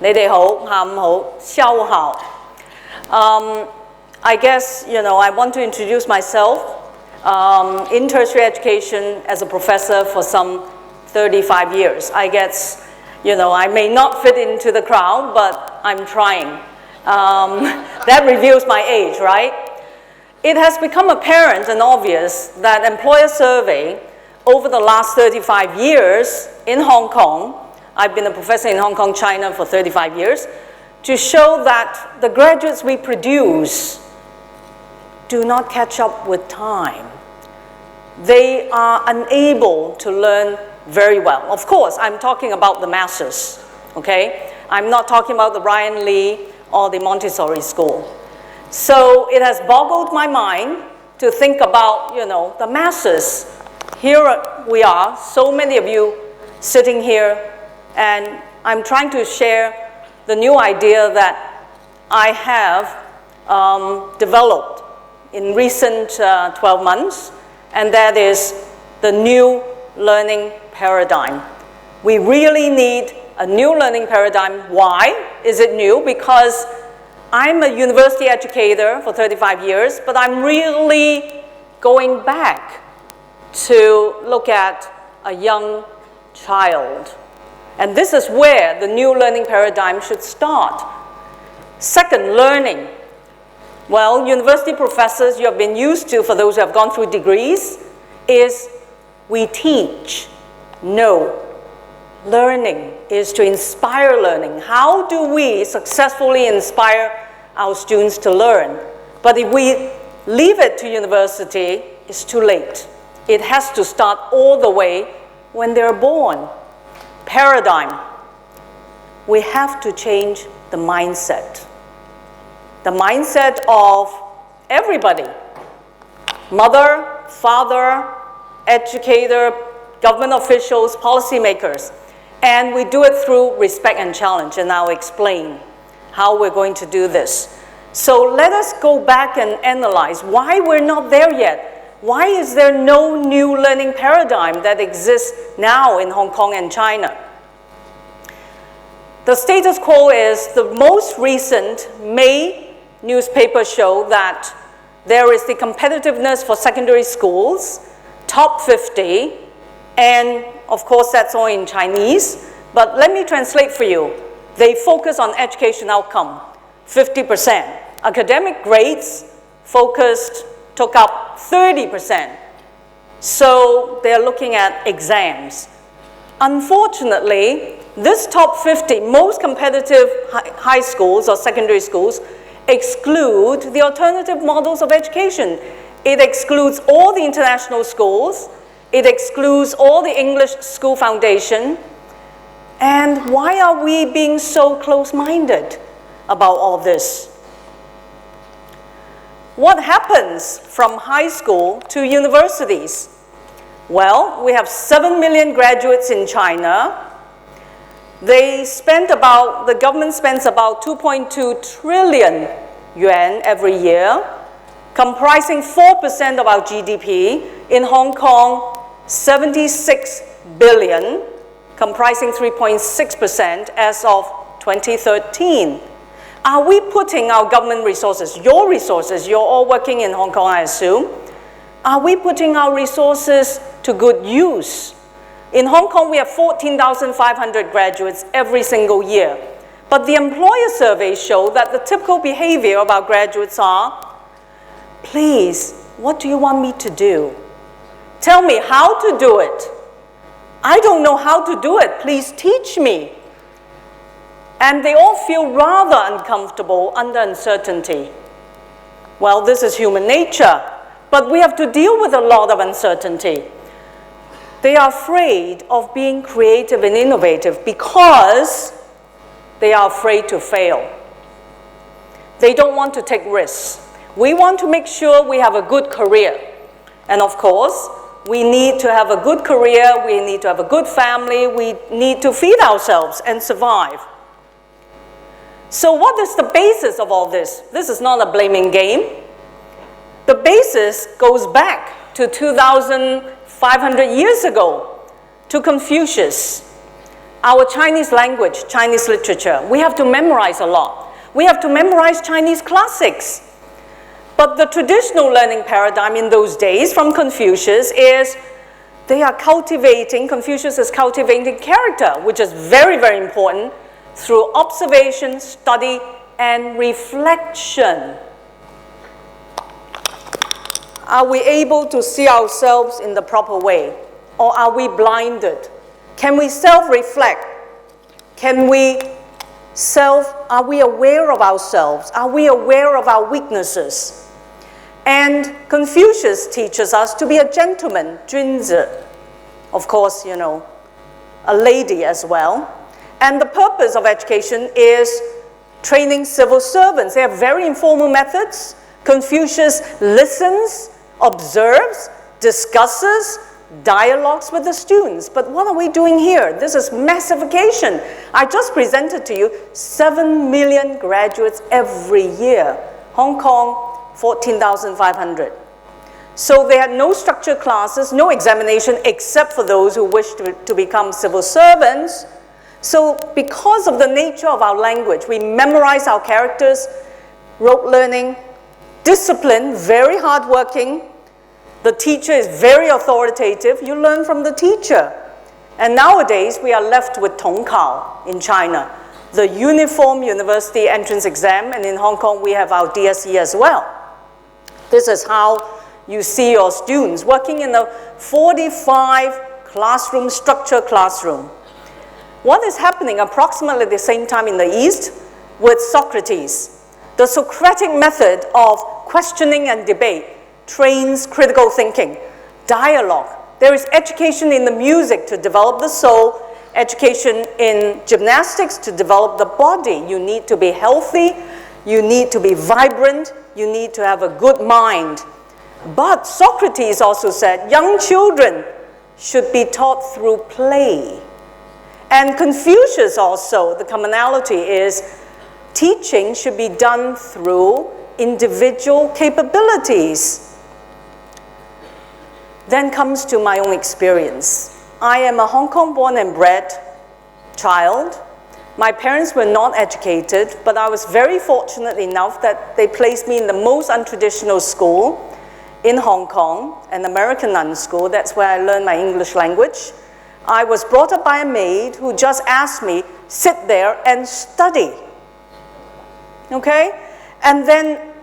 你哋好，下午好，下午好。I guess, I want to introduce myself. In tertiary education as a professor for some 35 years. I guess, I may not fit into the crowd, but I'm trying. That reveals my age, right? It has become apparent and obvious that employer survey over the last 35 years in Hong Kong, I've been a professor in Hong Kong, China for 35 years, to show that the graduates we produce do not catch up with time. They are unable to learn very well. Of course, I'm talking about the masses, okay? I'm not talking about the Brian Lee or the Montessori school. So it has boggled my mind to think about, the masses. Here we are, so many of you sitting here, and I'm trying to share the new idea that I have developed in recent 12 months, and that is the new learning paradigm. We really need a new learning paradigm. Why is it new? Because I'm a university educator for 35 years, but I'm really going back to look at a young child. And this is where the new learning paradigm should start. Second, learning. Well, university professors, you have been used to, for those who have gone through degrees, is we teach. No. Learning is to inspire learning. How do we successfully inspire our students to learn? But if we leave it to university, it's too late. It has to start all the way when they're born. Paradigm. We have to change the mindset. The mindset of everybody. Mother, father, educator, government officials, policymakers. And we do it through respect and challenge, and I'll explain how we're going to do this. So let us go back and analyze why we're not there yet. Why is there no new learning paradigm that exists now in Hong Kong and China? The status quo is the most recent May newspaper show that there is the competitiveness for secondary schools, top 50, and of course that's all in Chinese, but let me translate for you. They focus on education outcome, 50%. Academic grades took up 30%. So they're looking at exams. Unfortunately, this top 50 most competitive high schools or secondary schools exclude the alternative models of education. It excludes all the international schools. It excludes all the English school foundation. And why are we being so close-minded about all this? What happens from high school to universities? Well, we have 7 million graduates in China. The government spends about 2.2 trillion yuan every year, comprising 4% of our GDP. In Hong Kong, 76 billion, comprising 3.6% as of 2013. Are we putting our government resources, your resources, you're all working in Hong Kong, I assume, are we putting our resources to good use? In Hong Kong, we have 14,500 graduates every single year. But the employer surveys show that the typical behavior of our graduates are, please, what do you want me to do? Tell me how to do it. I don't know how to do it. Please teach me. And they all feel rather uncomfortable under uncertainty. Well, this is human nature, but we have to deal with a lot of uncertainty. They are afraid of being creative and innovative because they are afraid to fail. They don't want to take risks. We want to make sure we have a good career. And of course, we need to have a good career, we need to have a good family, we need to feed ourselves and survive. So what is the basis of all this? This is not a blaming game. The basis goes back to 2,500 years ago, to Confucius. Our Chinese language, Chinese literature, we have to memorize a lot. We have to memorize Chinese classics. But the traditional learning paradigm in those days from Confucius is they are cultivating, Confucius is cultivating character, which is very, very important, through observation, study, and reflection. Are we able to see ourselves in the proper way? Or are we blinded? Can we self-reflect? Are we aware of ourselves? Are we aware of our weaknesses? And Confucius teaches us to be a gentleman, 君子. Of course, you know, a lady as well. And the purpose of education is training civil servants. They have very informal methods. Confucius listens, observes, discusses, dialogues with the students. But what are we doing here? This is massification. I just presented to you 7 million graduates every year. Hong Kong, 14,500. So they had no structured classes, no examination, except for those who wish to become civil servants. So because of the nature of our language, we memorize our characters, rote learning, discipline, very hardworking. The teacher is very authoritative. You learn from the teacher. And nowadays, we are left with Tongkao in China, the uniform university entrance exam, and in Hong Kong, we have our DSE as well. This is how you see your students working in a 45 classroom, structured classroom. What is happening approximately the same time in the East with Socrates? The Socratic method of questioning and debate trains critical thinking, dialogue. There is education in the music to develop the soul, education in gymnastics to develop the body. You need to be healthy, you need to be vibrant, you need to have a good mind. But Socrates also said young children should be taught through play. And Confucius also, the commonality is teaching should be done through individual capabilities. Then comes to my own experience. I am a Hong Kong born and bred child. My parents were not educated, but I was very fortunate enough that they placed me in the most untraditional school in Hong Kong, an American nun school. That's where I learned my English language. I was brought up by a maid who just asked me, sit there and study. Okay? And then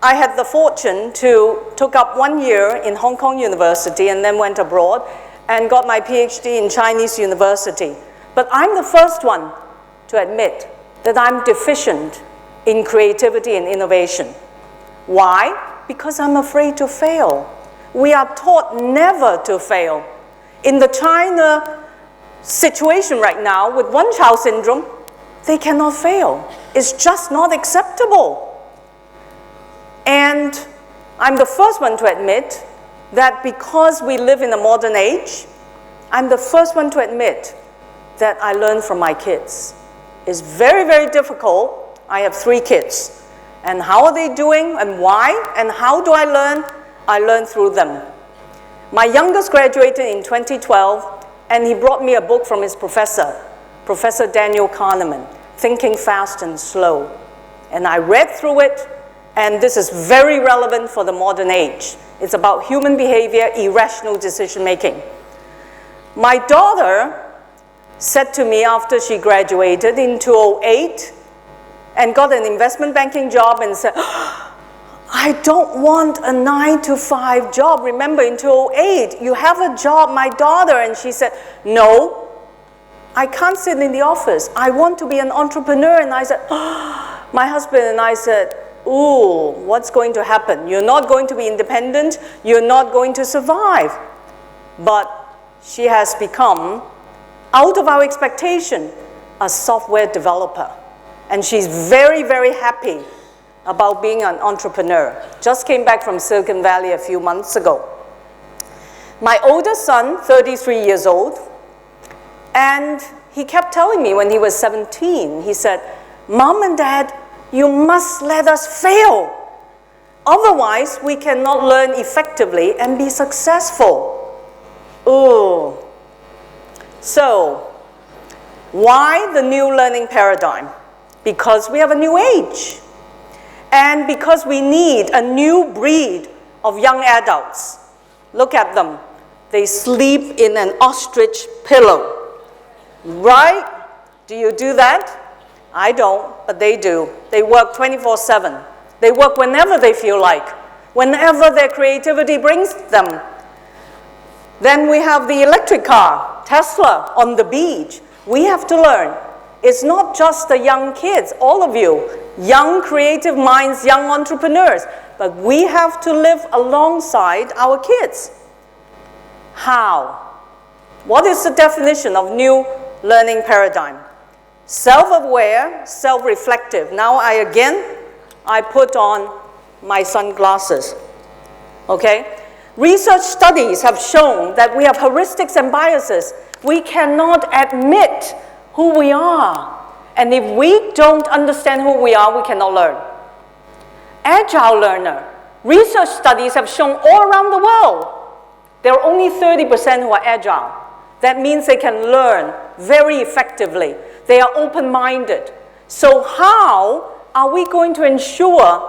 I had the fortune to took up 1 year in Hong Kong University and then went abroad and got my PhD in Chinese University. But I'm the first one to admit that I'm deficient in creativity and innovation. Why? Because I'm afraid to fail. We are taught never to fail. In the China situation right now with one-child syndrome, they cannot fail. It's just not acceptable. And I'm the first one to admit that because we live in a modern age, I'm the first one to admit that I learn from my kids. It's very, very difficult. I have 3 kids. And how are they doing and why? And how do I learn? I learn through them. My youngest graduated in 2012, and he brought me a book from his professor, Professor Daniel Kahneman, Thinking Fast and Slow. And I read through it, and this is very relevant for the modern age. It's about human behavior, irrational decision-making. My daughter said to me after she graduated in 2008 and got an investment banking job and said, I don't want a 9-to-5 job. Remember, in 2008, you have a job, my daughter. And she said, no, I can't sit in the office. I want to be an entrepreneur. And I said, my husband and I said, ooh, what's going to happen? You're not going to be independent. You're not going to survive. But she has become, out of our expectation, a software developer. And she's very, very happy about being an entrepreneur. Just came back from Silicon Valley a few months ago. My oldest son, 33 years old, and he kept telling me when he was 17, he said, Mom and Dad, you must let us fail. Otherwise, we cannot learn effectively and be successful. Ooh. So, Why the new learning paradigm? Because we have a new age. And because we need a new breed of young adults. Look at them. They sleep in an ostrich pillow. Right? Do you do that? I don't, but they do. They work 24/7. They work whenever they feel like, whenever their creativity brings them. Then we have the electric car, Tesla, on the beach. We have to learn. It's not just the young kids, all of you, young creative minds, young entrepreneurs, but we have to live alongside our kids. How? What is the definition of new learning paradigm? Self-aware, self-reflective. Now I put on my sunglasses, okay? Research studies have shown that we have heuristics and biases. We cannot admit who we are. And if we don't understand who we are, we cannot learn. Agile learner. Research studies have shown all around the world, there are only 30% who are agile. That means they can learn very effectively. They are open-minded. So how are we going to ensure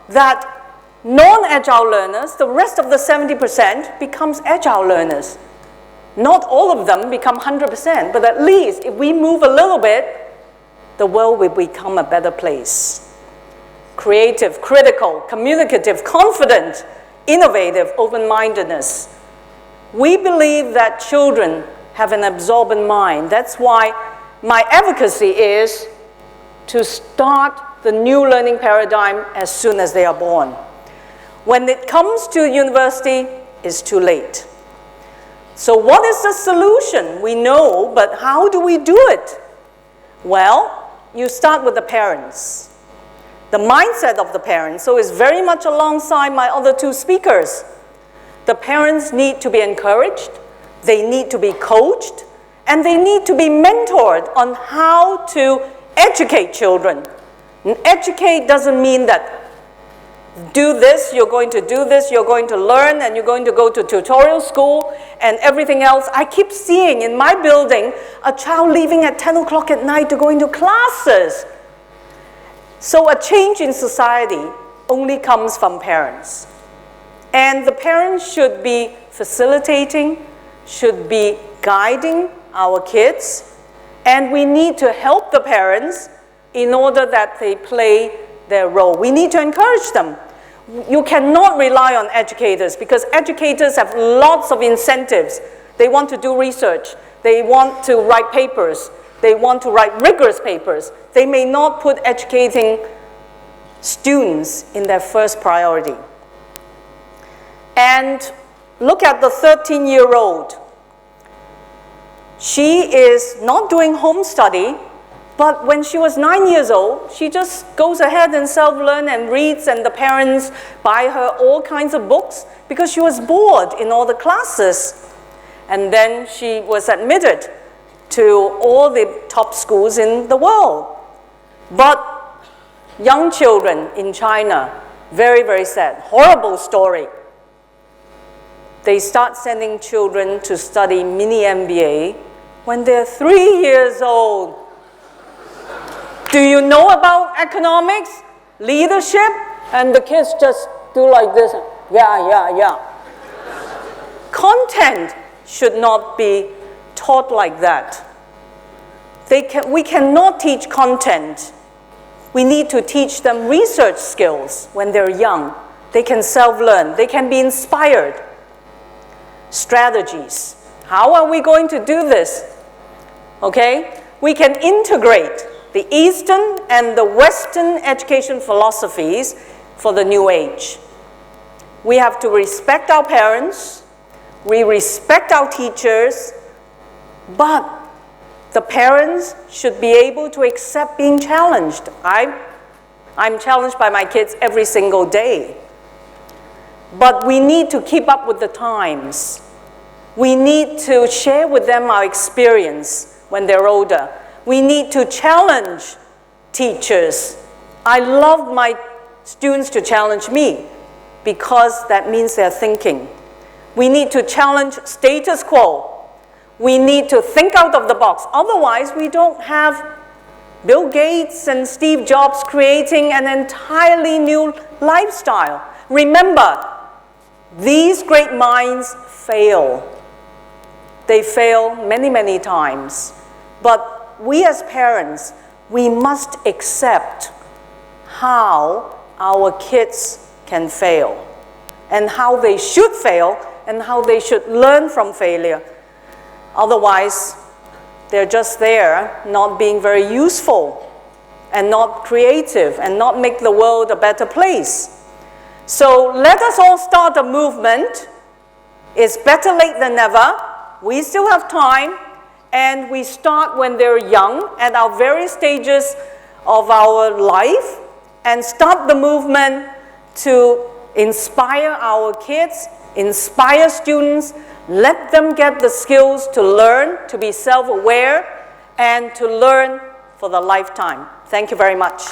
that non-agile learners, the rest of the 70%, becomes agile learners? Not all of them become 100%, but at least if we move a little bit, the world will become a better place. Creative, critical, communicative, confident, innovative, open-mindedness. We believe that children have an absorbent mind. That's why my advocacy is to start the new learning paradigm as soon as they are born. When it comes to university, it's too late. So what is the solution? We know, but how do we do it? Well, you start with the parents. The mindset of the parents, so it's very much alongside my other two speakers. The parents need to be encouraged, they need to be coached, and they need to be mentored on how to educate children. And educate doesn't mean that do this, you're going to do this, you're going to learn, and you're going to go to tutorial school and everything else. I keep seeing in my building a child leaving at 10 o'clock at night to go into classes. So a change in society only comes from parents. And the parents should be facilitating, should be guiding our kids, and we need to help the parents in order that they play their role. We need to encourage them. You cannot rely on educators because educators have lots of incentives. They want to do research. They want to write papers. They want to write rigorous papers. They may not put educating students in their first priority. And look at the 13-year-old. She is not doing home study, but when she was 9 years old, she just goes ahead and self-learn and reads, and the parents buy her all kinds of books because she was bored in all the classes. And then she was admitted to all the top schools in the world. But young children in China, very, very sad, horrible story. They start sending children to study mini MBA when they're 3 years old. Do you know about economics, leadership? And the kids just do like this, yeah. Content should not be taught like that. We cannot teach content. We need to teach them research skills when they're young. They can self-learn. They can be inspired. Strategies. How are we going to do this? Okay? We can integrate the Eastern and the Western education philosophies for the new age. We have to respect our parents. We respect our teachers. But the parents should be able to accept being challenged. I'm challenged by my kids every single day. But we need to keep up with the times. We need to share with them our experience when they're older. We need to challenge teachers. I love my students to challenge me because that means they're thinking. We need to challenge status quo. We need to think out of the box. Otherwise, we don't have Bill Gates and Steve Jobs creating an entirely new lifestyle. Remember, these great minds fail. They fail many, many times. But we as parents, we must accept how our kids can fail, and how they should fail, and how they should learn from failure. Otherwise, they're just there, not being very useful, and not creative, and not make the world a better place. So let us all start a movement. It's better late than never. We still have time, and we start when they're young, at our various stages of our life, and start the movement to inspire our kids, inspire students, let them get the skills to learn, to be self-aware, and to learn for the lifetime. Thank you very much.